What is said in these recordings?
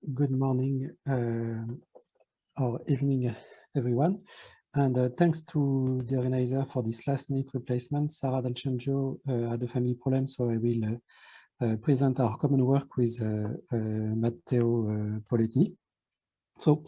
Good morning or evening, everyone. And thanks to the organizer for this last-minute replacement. Sarah Dalcengio had a family problem, so I will present our common work with Matteo Poletti. So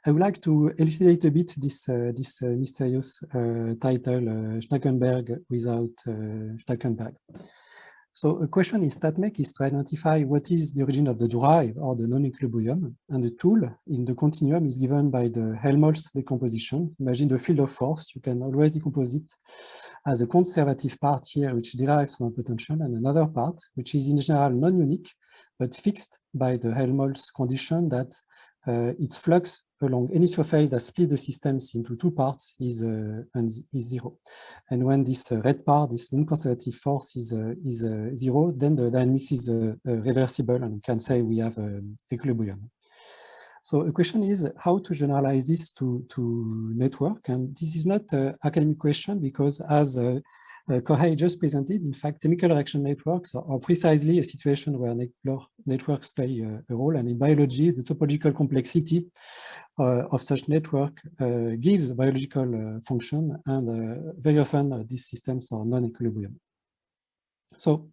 I would like to elucidate a bit this mysterious title, Schnackenberg without Schnackenberg. So a question in StatMech is to identify what is the origin of the drive or the non-equilibrium, and the tool in the continuum is given by the Helmholtz decomposition. Imagine the field of force. You can always decompose it as a conservative part here, which derives from a potential, and another part, which is in general non-unique, but fixed by the Helmholtz condition that its flux along any surface that split the systems into two parts is zero. And when this red part, this non-conservative force is zero, then the dynamics is reversible, and we can say we have equilibrium. So the question is how to generalize this to network, and this is not an academic question because as Kohei just presented, in fact, chemical reaction networks are precisely a situation where networks play a role, and in biology, the topological complexity of such network gives biological function, and very often these systems are non-equilibrium. So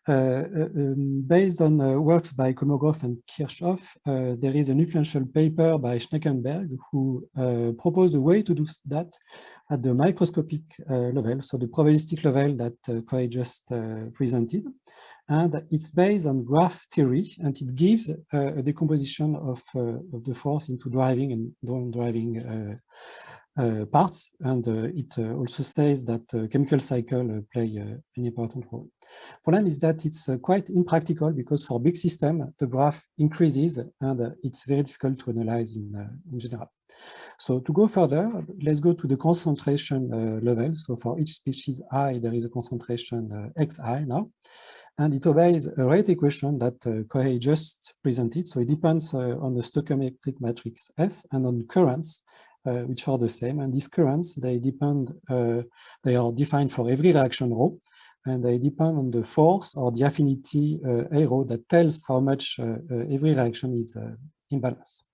based on works by Kolmogorov and Kirchhoff, there is an influential paper by Schnackenberg who proposed a way to do that at the microscopic level, so the probabilistic level that Kohei just presented. And it's based on graph theory, and it gives a decomposition of the force into driving and non-driving parts, and it also says that chemical cycle play an important role. Problem is that it's quite impractical because for big system, the graph increases and it's very difficult to analyze in general. So to go further, let's go to the concentration level. So for each species I, there is a concentration xi now. And it obeys a rate equation that Kohei just presented. So it depends on the stoichiometric matrix S and on currents, which are the same. And these currents, they depend, they are defined for every reaction rho, and they depend on the force or the affinity A rho that tells how much every reaction is in balance.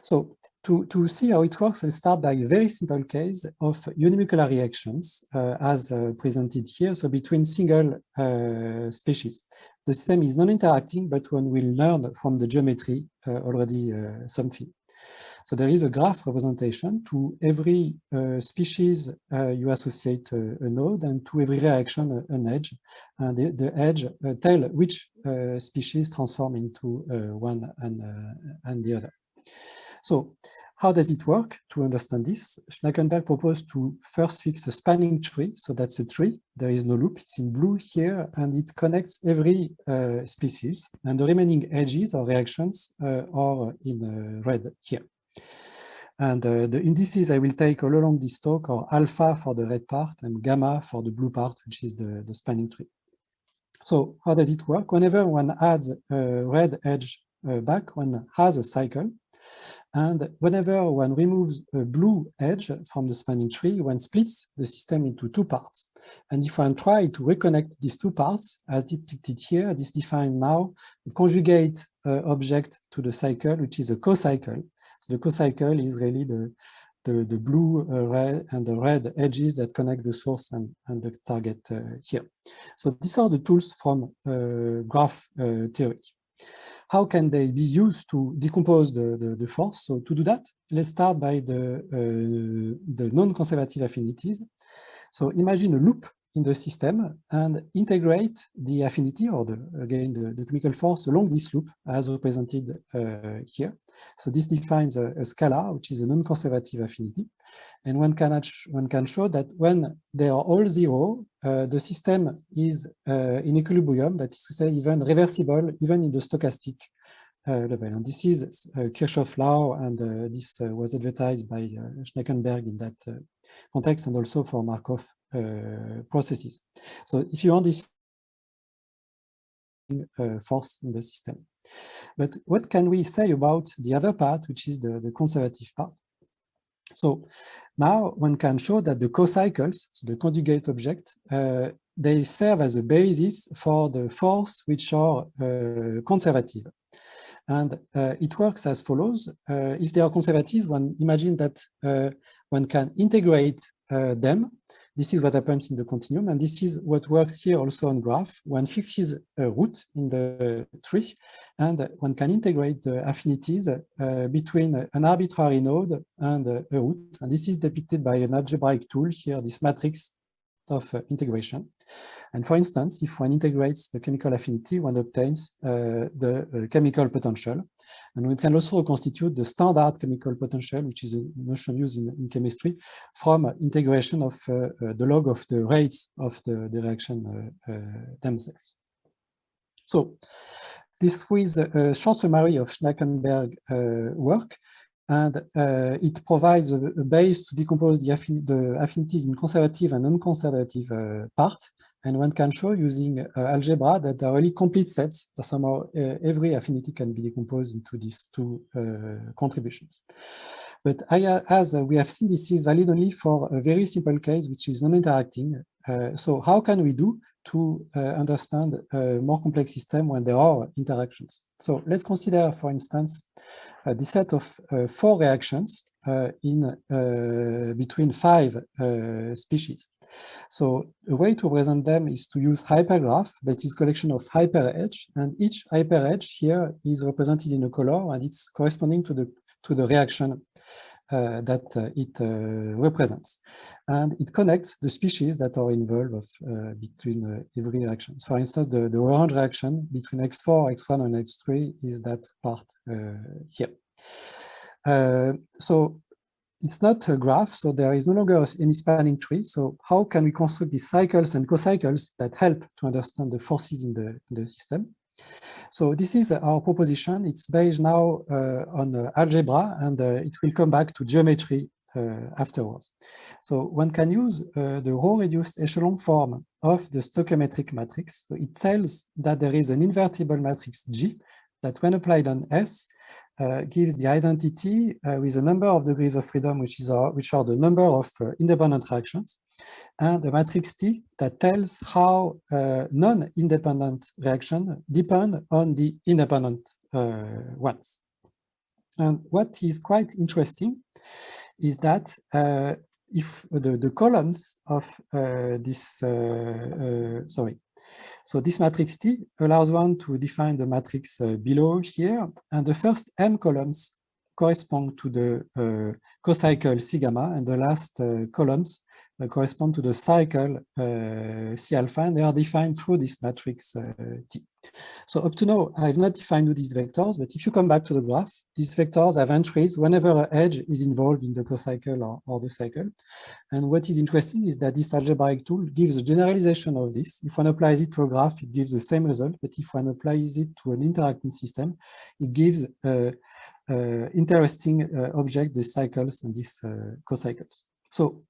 So to see how it works, let's start by a very simple case of unimolecular reactions as presented here. So between single species, the system is non-interacting, but one will learn from the geometry already something. So there is a graph representation. To every species, you associate a node, and to every reaction, an edge. And the edge tell which species transform into one and the other. So how does it work? To understand this, Schnackenberg proposed to first fix a spanning tree. So that's a tree. There is no loop. It's in blue here, and it connects every species. And the remaining edges or reactions are in red here. And the indices I will take all along this talk are alpha for the red part and gamma for the blue part, which is the spanning tree. So how does it work? Whenever one adds a red edge back, one has a cycle. And whenever one removes a blue edge from the spanning tree, one splits the system into two parts. And if one tries to reconnect these two parts, as depicted here, this defines now a conjugate object to the cycle, which is a cocycle. So the cocycle is really the blue, red, and the red edges that connect the source and the target here. So these are the tools from graph theory. How can they be used to decompose the force? So to do that, let's start by the non-conservative affinities. So imagine a loop in the system and integrate the affinity, or the chemical force along this loop as represented here. So this defines a scalar, which is a non-conservative affinity. And one can show that when they are all zero, the system is in equilibrium, that is to say, even reversible, even in the stochastic level. And this is Kirchhoff law, and this was advertised by Schnackenberg in that context, and also for Markov processes. So if you want this force in the system. But what can we say about the other part, which is the conservative part? So now one can show that the cocycles, so the conjugate object, they serve as a basis for the force which are conservative. And it works as follows. If they are conservative, one imagine that one can integrate them. This is what happens in the continuum, and this is what works here also on graph. One fixes a root in the tree, and one can integrate the affinities between an arbitrary node and a root. And this is depicted by an algebraic tool here, this matrix of integration. And for instance, if one integrates the chemical affinity, one obtains the chemical potential. And we can also reconstitute the standard chemical potential, which is a notion used in chemistry, from integration of the log of the rates of the reaction themselves. So this was a short summary of Schnackenberg work, and it provides a base to decompose the affinities in conservative and non-conservative part. And one can show using algebra that there are really complete sets, that somehow every affinity can be decomposed into these two contributions. But as we have seen, this is valid only for a very simple case, which is non-interacting. So how can we do to understand a more complex system when there are interactions? So let's consider, for instance, the set of 4 reactions between 5 species. So a way to represent them is to use hypergraph, that is collection of hyperedge, and each hyperedge here is represented in a color, and it's corresponding to the reaction that it represents. And it connects the species that are involved between every reaction. For instance, the orange reaction between X4, X1, and X3 is that part here. So it's not a graph, so there is no longer any spanning tree. So how can we construct these cycles and co-cycles that help to understand the forces in the system? So this is our proposition. It's based now on algebra, and it will come back to geometry afterwards. So one can use the row-reduced echelon form of the stoichiometric matrix. So it tells that there is an invertible matrix G that, when applied on S, gives the identity with a number of degrees of freedom, which are the number of independent reactions, and a matrix T that tells how non-independent reactions depend on the independent ones. And what is quite interesting is that if the columns of so this matrix T allows one to define the matrix below here, and the first M columns correspond to the co-cycle C gamma, and the last columns correspond to the cycle C alpha, and they are defined through this matrix T. So up to now, I have not defined these vectors, but if you come back to the graph, these vectors have entries whenever an edge is involved in the co-cycle or the cycle. And what is interesting is that this algebraic tool gives a generalization of this. If one applies it to a graph, it gives the same result, but if one applies it to an interacting system, it gives interesting object, the cycles and these co-cycles. So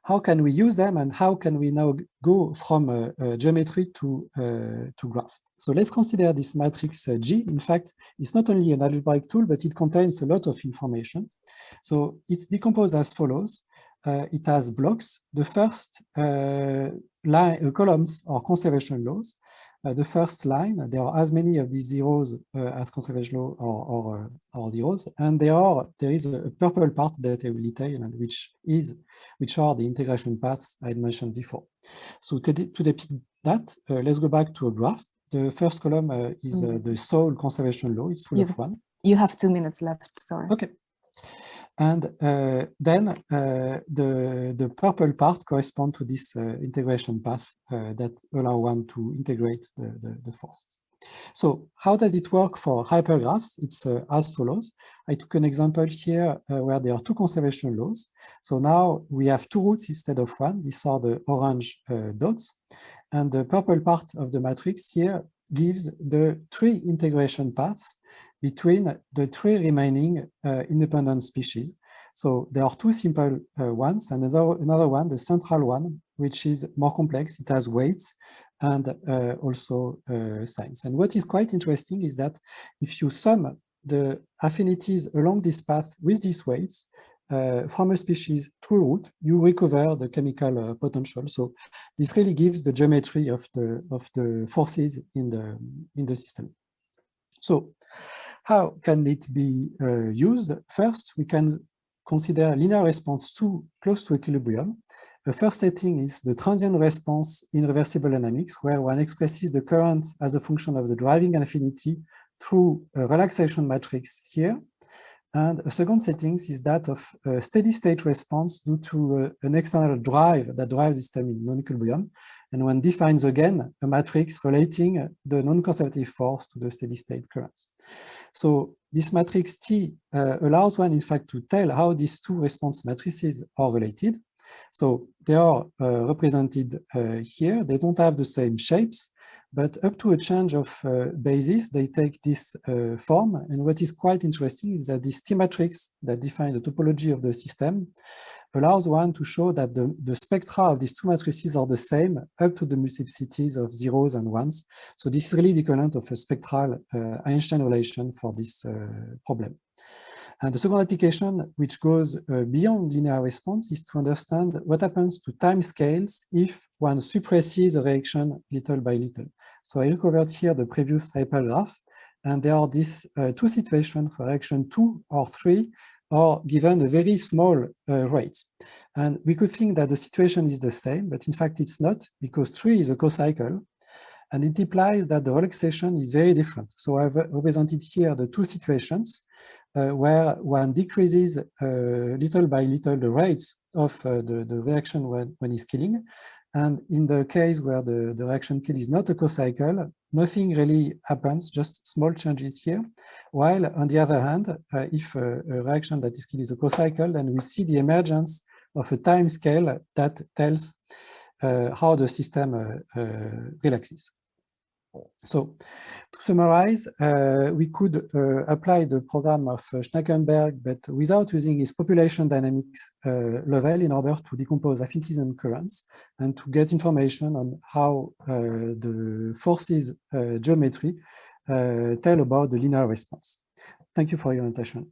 how can we use them, and how can we now go from geometry to graph? So let's consider this matrix G. In fact, it's not only an algebraic tool, but it contains a lot of information. So it's decomposed as follows. It has blocks. The first columns are conservation laws. The first line, there are as many of these zeros as conservation law or zeros, and there is a purple part that I will detail, and which are the integration paths I mentioned before. So to depict that, let's go back to a graph. The first column is the sole conservation law. It's full of 1. You have 2 minutes left. Sorry. Okay. And then the purple part corresponds to this integration path that allow one to integrate the forces. So how does it work for hypergraphs? It's as follows. I took an example here where there are 2 conservation laws. So now we have 2 roots instead of 1. These are the orange dots. And the purple part of the matrix here gives the 3 integration paths between the 3 remaining independent species. So there are 2 simple ones, and another one, the central one, which is more complex. It has weights and also signs. And what is quite interesting is that if you sum the affinities along this path with these weights from a species through a root, you recover the chemical potential. So this really gives the geometry of the forces in the system. So How can it be used? First, we can consider linear response close to equilibrium. The first setting is the transient response in reversible dynamics, where one expresses the current as a function of the driving affinity through a relaxation matrix here. And a second setting is that of a steady state response due to an external drive that drives this time in non-equilibrium. And one defines again a matrix relating the non-conservative force to the steady state currents. So this matrix T allows one, in fact, to tell how these two response matrices are related. So they are represented here. They don't have the same shapes, but up to a change of basis, they take this form. And what is quite interesting is that this T matrix that defines the topology of the system allows one to show that the spectra of these two matrices are the same up to the multiplicities of zeros and ones. So this is really the equivalent of a spectral Einstein relation for this problem. And the second application, which goes beyond linear response, is to understand what happens to time scales if one suppresses a reaction little by little. So I recovered here the previous hypergraph, and there are these two situations for reaction 2 or 3 are given a very small rate. And we could think that the situation is the same, but in fact it's not, because 3 is a co-cycle, and it implies that the relaxation is very different. So I've represented here the two situations where one decreases little by little the rates of the reaction when it's killing. And in the case where the reaction kill is not a co-cycle, nothing really happens, just small changes here. While on the other hand, if a reaction that is killed is a co-cycle, then we see the emergence of a time scale that tells how the system relaxes. So to summarize, we could apply the program of Schnackenberg, but without using his population dynamics level in order to decompose affinities and currents and to get information on how the forces geometry tell about the linear response. Thank you for your attention.